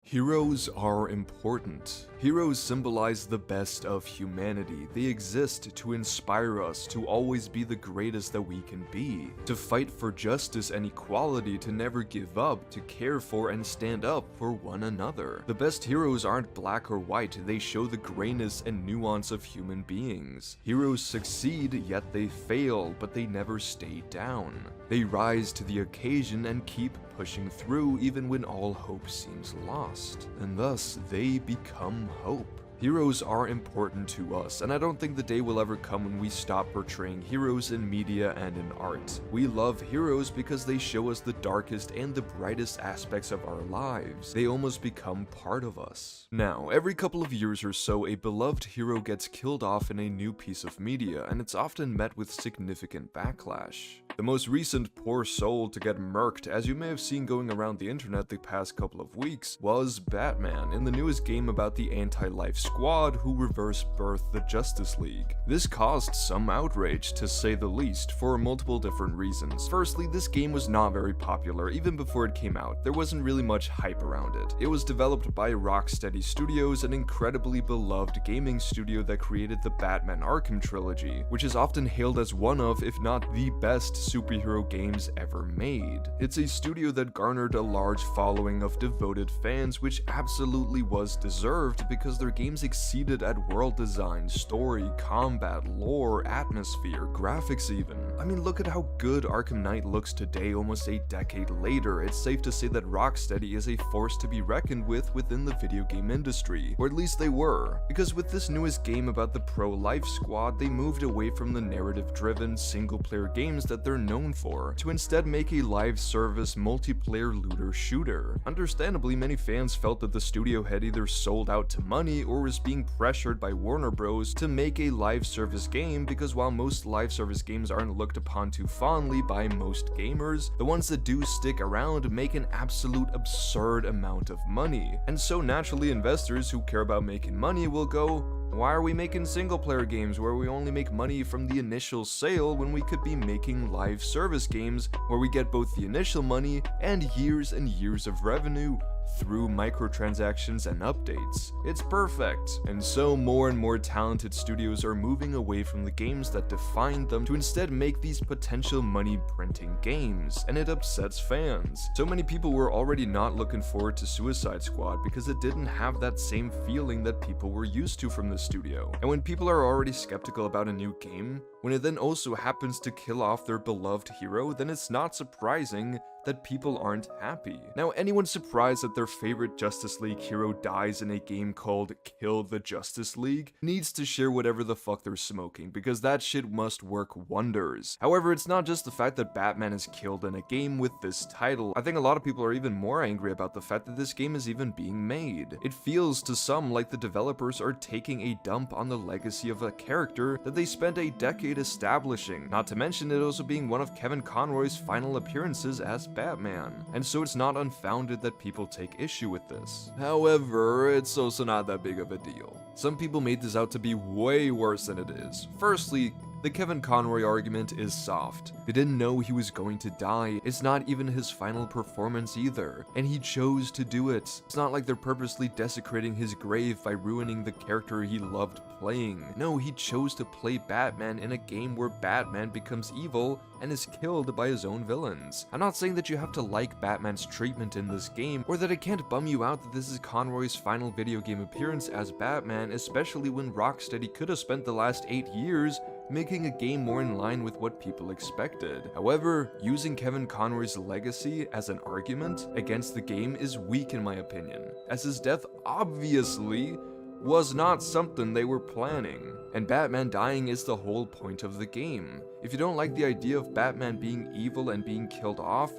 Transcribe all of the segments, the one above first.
Heroes are important. Heroes symbolize the best of humanity. They exist to inspire us to always be the greatest that we can be, to fight for justice and equality, to never give up, to care for and stand up for one another. The best heroes aren't black or white, they show the grayness and nuance of human beings. Heroes succeed, yet they fail, but they never stay down. They rise to the occasion and keep pushing through even when all hope seems lost, and thus they become hope. Heroes are important to us, and I don't think the day will ever come when we stop portraying heroes in media and in art. We love heroes because they show us the darkest and the brightest aspects of our lives. They almost become part of us. Now, every couple of years or so, a beloved hero gets killed off in a new piece of media, and it's often met with significant backlash. The most recent poor soul to get murked, as you may have seen going around the internet the past couple of weeks, was Batman in the newest game about the anti-life squad who reverse-birthed the Justice League. This caused some outrage, to say the least, for multiple different reasons. Firstly, this game was not very popular. Even before it came out, there wasn't really much hype around it. It was developed by Rocksteady Studios, an incredibly beloved gaming studio that created the Batman Arkham trilogy, which is often hailed as one of, if not the best, superhero games ever made. It's a studio that garnered a large following of devoted fans, which absolutely was deserved because their games exceeded at world design, story, combat, lore, atmosphere, graphics even. I mean, look at how good Arkham Knight looks today, almost a decade later. It's safe to say that Rocksteady is a force to be reckoned with within the video game industry, or at least they were, because with this newest game about the pro-life squad, they moved away from the narrative-driven, single-player games that they're known for, to instead make a live service multiplayer looter shooter. Understandably, many fans felt that the studio had either sold out to money or was being pressured by Warner Bros. To make a live service game, because while most live service games aren't looked upon too fondly by most gamers, the ones that do stick around make an absolute absurd amount of money. And so naturally, investors who care about making money will go, why are we making single-player games where we only make money from the initial sale when we could be making live service games where we get both the initial money and years of revenue through microtransactions and updates? It's perfect. And so more and more talented studios are moving away from the games that defined them to instead make these potential money printing games, and it upsets fans. So many people were already not looking forward to Suicide Squad because it didn't have that same feeling that people were used to from the studio. And when people are already skeptical about a new game, when it then also happens to kill off their beloved hero, then it's not surprising that people aren't happy. Now, anyone surprised that their favorite Justice League hero dies in a game called Kill the Justice League needs to share whatever the fuck they're smoking, because that shit must work wonders. However, it's not just the fact that Batman is killed in a game with this title. I think a lot of people are even more angry about the fact that this game is even being made. It feels to some like the developers are taking a dump on the legacy of a character that they spent a decade establishing, not to mention it also being one of Kevin Conroy's final appearances as Batman, and so it's not unfounded that people take issue with this. However, it's also not that big of a deal. Some people made this out to be way worse than it is. Firstly, the Kevin Conroy argument is soft. They didn't know he was going to die. It's not even his final performance either, and he chose to do it. It's not like they're purposely desecrating his grave by ruining the character he loved playing. No, he chose to play Batman in a game where Batman becomes evil and is killed by his own villains. I'm not saying that you have to like Batman's treatment in this game, or that it can't bum you out that this is Conroy's final video game appearance as Batman, especially when Rocksteady could have spent the last 8 years making a game more in line with what people expected. However, using Kevin Conroy's legacy as an argument against the game is weak in my opinion, as his death obviously was not something they were planning, and Batman dying is the whole point of the game. If you don't like the idea of Batman being evil and being killed off,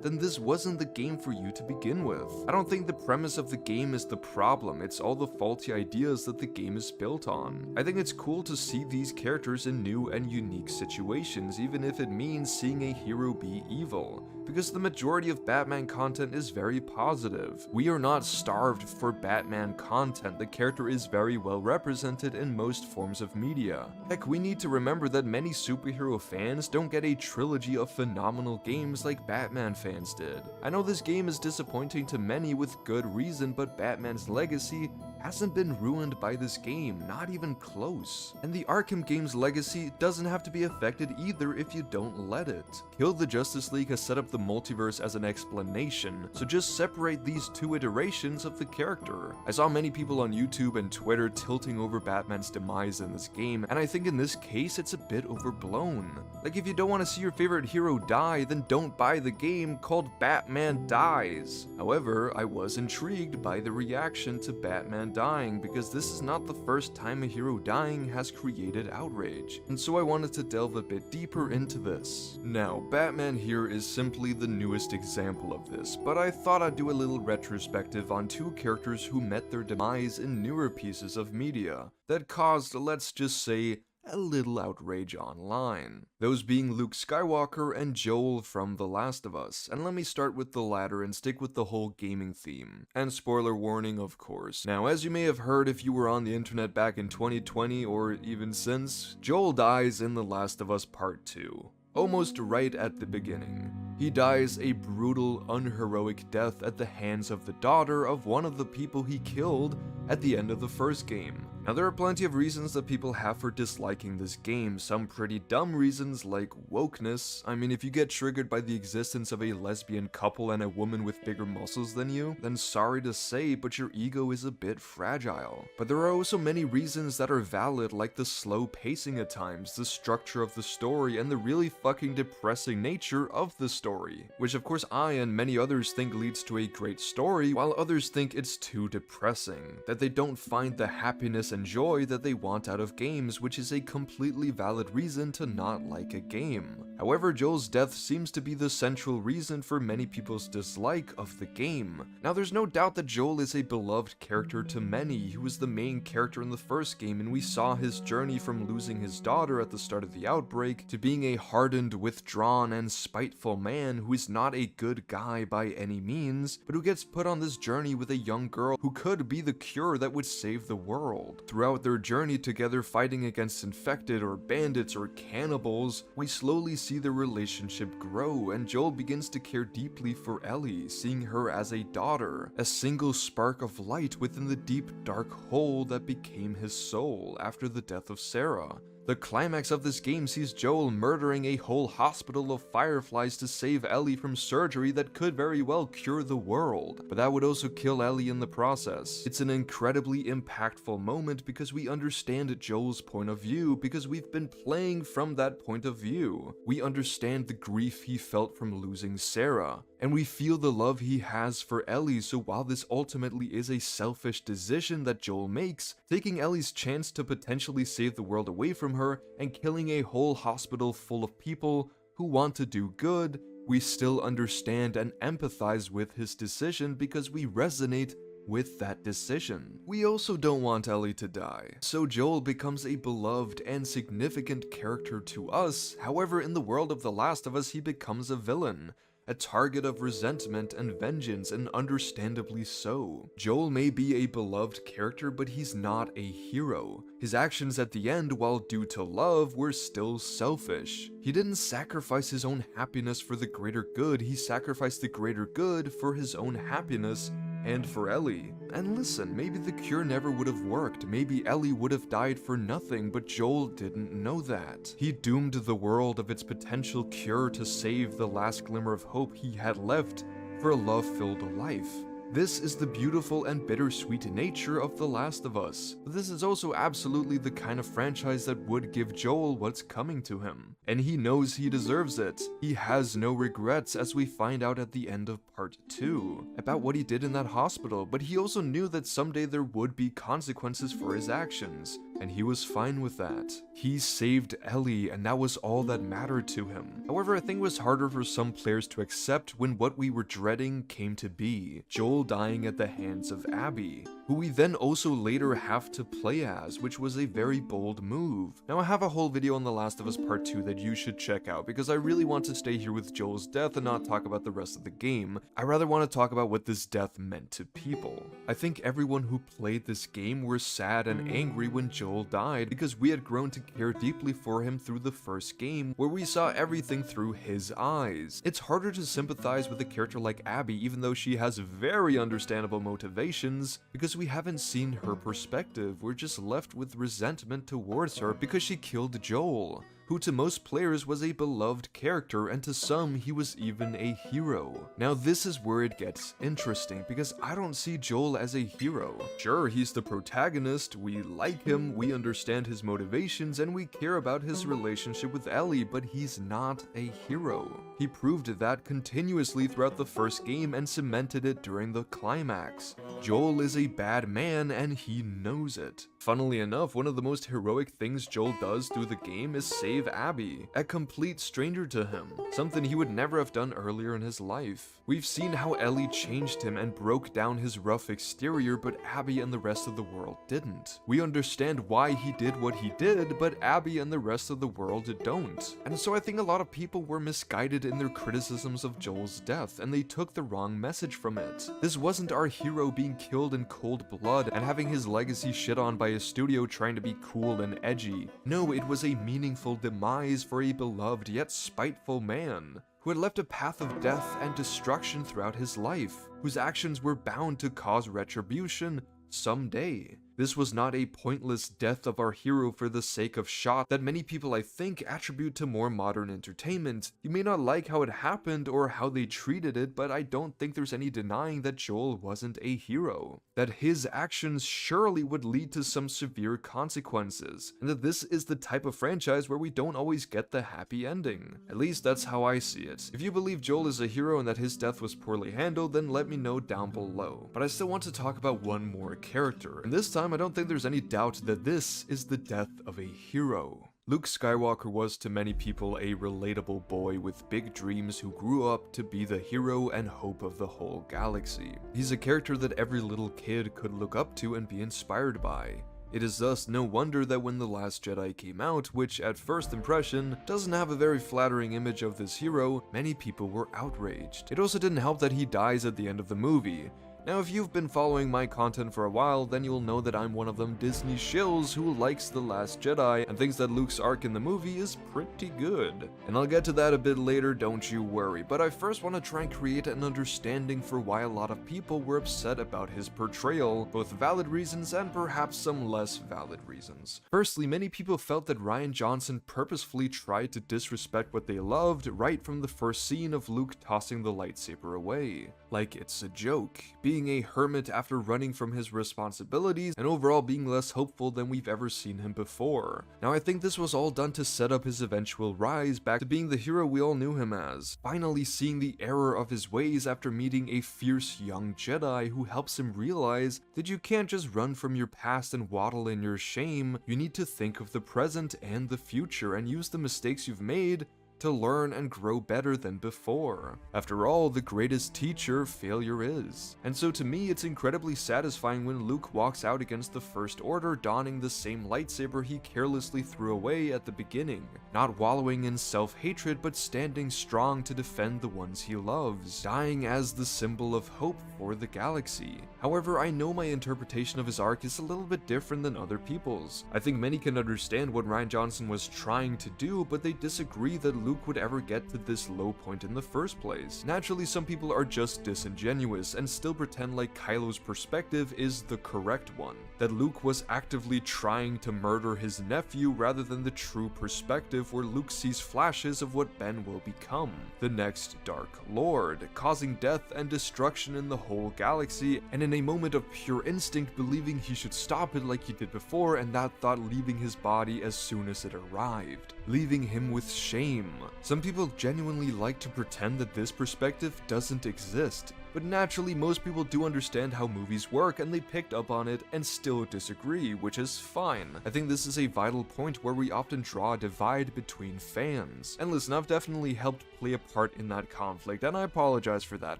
then this wasn't the game for you to begin with. I don't think the premise of the game is the problem, it's all the faulty ideas that the game is built on. I think it's cool to see these characters in new and unique situations, even if it means seeing a hero be evil, because the majority of Batman content is very positive. We are not starved for Batman content. The character is very well represented in most forms of media. Heck, we need to remember that many superhero fans don't get a trilogy of phenomenal games like Batman fans did. I know this game is disappointing to many with good reason, but Batman's legacy hasn't been ruined by this game, not even close. And the Arkham game's legacy doesn't have to be affected either if you don't let it. Kill the Justice League has set up the multiverse as an explanation, so just separate these two iterations of the character. I saw many people on YouTube and Twitter tilting over Batman's demise in this game, and I think in this case it's a bit overblown. Like, if you don't want to see your favorite hero die, then don't buy the game called Batman Dies. However, I was intrigued by the reaction to Batman dying, because this is not the first time a hero dying has created outrage, and so I wanted to delve a bit deeper into this. Now, Batman here is simply the newest example of this, but I thought I'd do a little retrospective on two characters who met their demise in newer pieces of media that caused, let's just say, a little outrage online. Those being Luke Skywalker and Joel from The Last of Us, and let me start with the latter and stick with the whole gaming theme. And spoiler warning, of course. Now, as you may have heard if you were on the internet back in 2020 or even since, Joel dies in The Last of Us Part 2. Almost right at the beginning. He dies a brutal, unheroic death at the hands of the daughter of one of the people he killed at the end of the first game. Now, there are plenty of reasons that people have for disliking this game, some pretty dumb reasons like wokeness. I mean, if you get triggered by the existence of a lesbian couple and a woman with bigger muscles than you, then sorry to say, but your ego is a bit fragile. But there are also many reasons that are valid, like the slow pacing at times, the structure of the story, and the really fucking depressing nature of the story, which of course I and many others think leads to a great story, while others think it's too depressing, that they don't find the happiness and joy that they want out of games, which is a completely valid reason to not like a game. However, Joel's death seems to be the central reason for many people's dislike of the game. Now, there's no doubt that Joel is a beloved character to many. He was the main character in the first game, and we saw his journey from losing his daughter at the start of the outbreak to being a hardened, withdrawn, and spiteful man who is not a good guy by any means, but who gets put on this journey with a young girl who could be the cure that would save the world. Throughout their journey together fighting against infected or bandits or cannibals, we slowly see their relationship grow, and Joel begins to care deeply for Ellie, seeing her as a daughter, a single spark of light within the deep dark hole that became his soul after the death of Sarah. The climax of this game sees Joel murdering a whole hospital of fireflies to save Ellie from surgery that could very well cure the world, but that would also kill Ellie in the process. It's an incredibly impactful moment because we understand Joel's point of view, because we've been playing from that point of view. We understand the grief he felt from losing Sarah, and we feel the love he has for Ellie, so while this ultimately is a selfish decision that Joel makes, taking Ellie's chance to potentially save the world away from her and killing a whole hospital full of people who want to do good, we still understand and empathize with his decision because we resonate with that decision. We also don't want Ellie to die, so Joel becomes a beloved and significant character to us. However, in the world of The Last of Us, he becomes a villain, a target of resentment and vengeance, and understandably so. Joel may be a beloved character, but he's not a hero. His actions at the end, while due to love, were still selfish. He didn't sacrifice his own happiness for the greater good, he sacrificed the greater good for his own happiness and for Ellie. And listen, maybe the cure never would have worked, maybe Ellie would have died for nothing, but Joel didn't know that. He doomed the world of its potential cure to save the last glimmer of hope he had left for a love-filled life. This is the beautiful and bittersweet nature of The Last of Us. But this is also absolutely the kind of franchise that would give Joel what's coming to him. And he knows he deserves it. He has no regrets, as we find out at the end of Part 2, about what he did in that hospital, but he also knew that someday there would be consequences for his actions. and he was fine with that. He saved Ellie, and that was all that mattered to him. However, I think it was harder for some players to accept when what we were dreading came to be, Joel dying at the hands of Abby, who we then also later have to play as, which was a very bold move. Now, I have a whole video on The Last of Us Part 2 that you should check out, because I really want to stay here with Joel's death and not talk about the rest of the game. I rather want to talk about what this death meant to people. I think everyone who played this game were sad and angry when Joel died, because we had grown to care deeply for him through the first game, where we saw everything through his eyes. It's harder to sympathize with a character like Abby, even though she has very understandable motivations, because we haven't seen her perspective. We're just left with resentment towards her because she killed Joel, who to most players was a beloved character, and to some he was even a hero. Now this is where it gets interesting, because I don't see Joel as a hero. Sure, he's the protagonist, we like him, we understand his motivations, and we care about his relationship with Ellie, but he's not a hero. He proved that continuously throughout the first game and cemented it during the climax. Joel is a bad man, and he knows it. Funnily enough, one of the most heroic things Joel does through the game is save Abby, a complete stranger to him, something he would never have done earlier in his life. We've seen how Ellie changed him and broke down his rough exterior, but Abby and the rest of the world didn't. We understand why he did what he did, but Abby and the rest of the world don't. And so I think a lot of people were misguided in their criticisms of Joel's death, and they took the wrong message from it. This wasn't our hero being killed in cold blood and having his legacy shit on by a studio trying to be cool and edgy. No, it was a meaningful demise for a beloved yet spiteful man who had left a path of death and destruction throughout his life, whose actions were bound to cause retribution someday. This was not a pointless death of our hero for the sake of shot that many people, I think, attribute to more modern entertainment. You may not like how it happened or how they treated it, but I don't think there's any denying that Joel wasn't a hero, that his actions surely would lead to some severe consequences, and that this is the type of franchise where we don't always get the happy ending. At least that's how I see it. If you believe Joel is a hero and that his death was poorly handled, then let me know down below. But I still want to talk about one more character, and this time I don't think there's any doubt that this is the death of a hero. Luke Skywalker was to many people a relatable boy with big dreams who grew up to be the hero and hope of the whole galaxy. He's a character that every little kid could look up to and be inspired by. It is thus no wonder that when The Last Jedi came out, which at first impression doesn't have a very flattering image of this hero, many people were outraged. It also didn't help that he dies at the end of the movie. Now, if you've been following my content for a while, then you'll know that I'm one of them Disney shills who likes The Last Jedi and thinks that Luke's arc in the movie is pretty good. And I'll get to that a bit later, don't you worry, but I first want to try and create an understanding for why a lot of people were upset about his portrayal, both valid reasons and perhaps some less valid reasons. Firstly, many people felt that Rian Johnson purposefully tried to disrespect what they loved right from the first scene of Luke tossing the lightsaber away. Like it's a joke, being a hermit after running from his responsibilities, and overall being less hopeful than we've ever seen him before. Now, I think this was all done to set up his eventual rise back to being the hero we all knew him as, finally seeing the error of his ways after meeting a fierce young Jedi who helps him realize that you can't just run from your past and waddle in your shame. You need to think of the present and the future and use the mistakes you've made to learn and grow better than before. After all, the greatest teacher failure is. And so to me, it's incredibly satisfying when Luke walks out against the First Order donning the same lightsaber he carelessly threw away at the beginning, not wallowing in self-hatred but standing strong to defend the ones he loves, dying as the symbol of hope for the galaxy. However, I know my interpretation of his arc is a little bit different than other people's. I think many can understand what Rian Johnson was trying to do, but they disagree that Luke would ever get to this low point in the first place. Naturally, some people are just disingenuous and still pretend like Kylo's perspective is the correct one, that Luke was actively trying to murder his nephew rather than the true perspective where Luke sees flashes of what Ben will become, the next Dark Lord, causing death and destruction in the whole galaxy, and in a moment of pure instinct believing he should stop it like he did before, and that thought leaving his body as soon as it arrived, leaving him with shame. Some people genuinely like to pretend that this perspective doesn't exist, but naturally most people do understand how movies work and they picked up on it and still disagree, which is fine. I think this is a vital point where we often draw a divide between fans. And listen, I've definitely helped play a part in that conflict, and I apologize for that,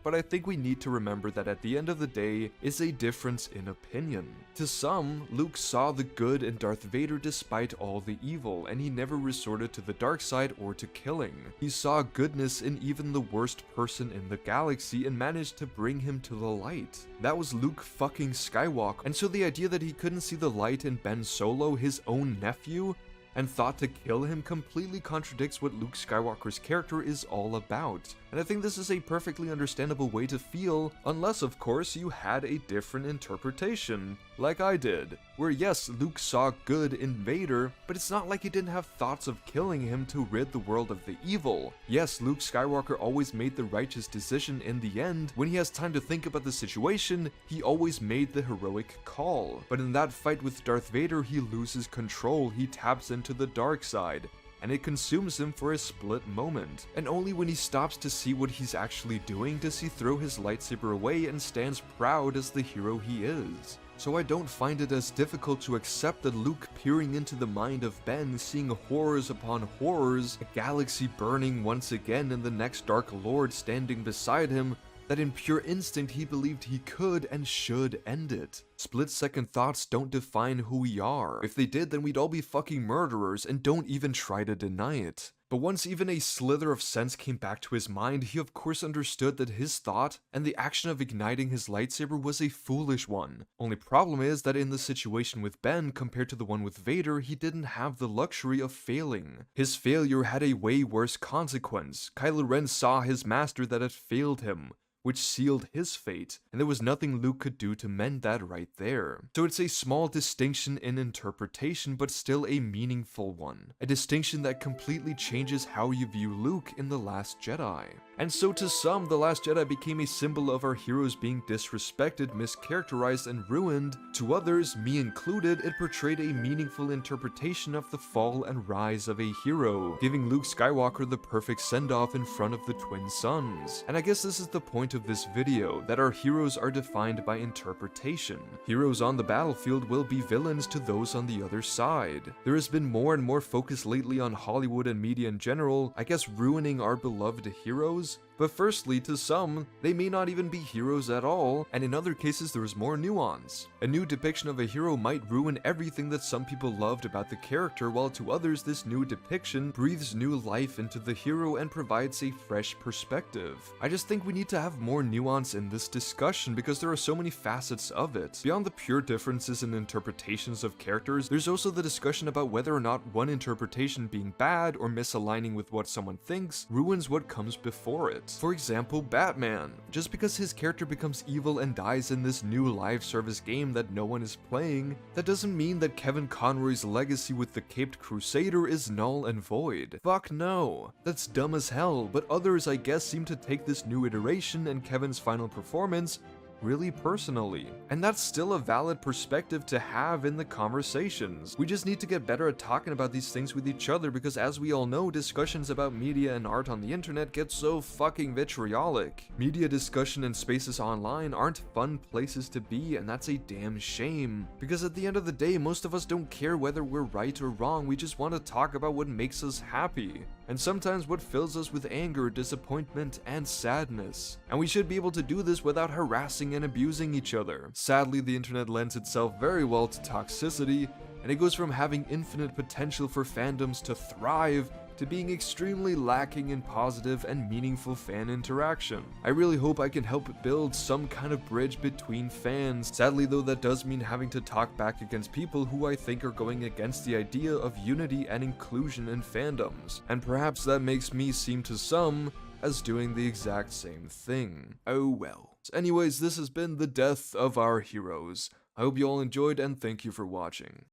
but I think we need to remember that at the end of the day is a difference in opinion. To some, Luke saw the good in Darth Vader despite all the evil, and he never resorted to the dark side or to killing. He saw goodness in even the worst person in the galaxy and managed to bring him to the light. That was Luke fucking Skywalker, and so the idea that he couldn't see the light in Ben Solo, his own nephew, and thought to kill him completely contradicts what Luke Skywalker's character is all about. And I think this is a perfectly understandable way to feel, unless of course you had a different interpretation, like I did, where yes, Luke saw good in Vader, but it's not like he didn't have thoughts of killing him to rid the world of the evil. Yes, Luke Skywalker always made the righteous decision in the end. When he has time to think about the situation, he always made the heroic call. But in that fight with Darth Vader, he loses control, he taps into the dark side, and it consumes him for a split moment. And only when he stops to see what he's actually doing does he throw his lightsaber away and stands proud as the hero he is. So I don't find it as difficult to accept that Luke peering into the mind of Ben, seeing horrors upon horrors, a galaxy burning once again and the next Dark Lord standing beside him, that in pure instinct he believed he could and should end it. Split-second thoughts don't define who we are. If they did, then we'd all be fucking murderers, and don't even try to deny it. But once even a slither of sense came back to his mind, he of course understood that his thought and the action of igniting his lightsaber was a foolish one. Only problem is that in the situation with Ben compared to the one with Vader, he didn't have the luxury of failing. His failure had a way worse consequence. Kylo Ren saw his master that had failed him, which sealed his fate, and there was nothing Luke could do to mend that right there. So it's a small distinction in interpretation, but still a meaningful one. A distinction that completely changes how you view Luke in The Last Jedi. And so to some, The Last Jedi became a symbol of our heroes being disrespected, mischaracterized, and ruined. To others, me included, it portrayed a meaningful interpretation of the fall and rise of a hero, giving Luke Skywalker the perfect send-off in front of the twin suns. And I guess this is the point of this video, that our heroes are defined by interpretation. Heroes on the battlefield will be villains to those on the other side. There has been more and more focus lately on Hollywood and media in general, I guess ruining our beloved heroes. But firstly, to some, they may not even be heroes at all, and in other cases there is more nuance. A new depiction of a hero might ruin everything that some people loved about the character, while to others this new depiction breathes new life into the hero and provides a fresh perspective. I just think we need to have more nuance in this discussion because there are so many facets of it. Beyond the pure differences in interpretations of characters, there's also the discussion about whether or not one interpretation being bad or misaligning with what someone thinks ruins what comes before it. For example, Batman. Just because his character becomes evil and dies in this new live service game that no one is playing, that doesn't mean that Kevin Conroy's legacy with the Caped Crusader is null and void. Fuck no. That's dumb as hell, but others I guess seem to take this new iteration and Kevin's final performance really personally. And that's still a valid perspective to have in the conversations. We just need to get better at talking about these things with each other because as we all know, discussions about media and art on the internet get so fucking vitriolic. Media discussion and spaces online aren't fun places to be, and that's a damn shame. Because at the end of the day, most of us don't care whether we're right or wrong, we just want to talk about what makes us happy. And sometimes what fills us with anger, disappointment, and sadness. And we should be able to do this without harassing and abusing each other. Sadly, the internet lends itself very well to toxicity, and it goes from having infinite potential for fandoms to thrive to being extremely lacking in positive and meaningful fan interaction. I really hope I can help build some kind of bridge between fans. Sadly though, that does mean having to talk back against people who I think are going against the idea of unity and inclusion in fandoms. And perhaps that makes me seem to some as doing the exact same thing. Oh well. Anyways, this has been the death of our heroes. I hope you all enjoyed and thank you for watching.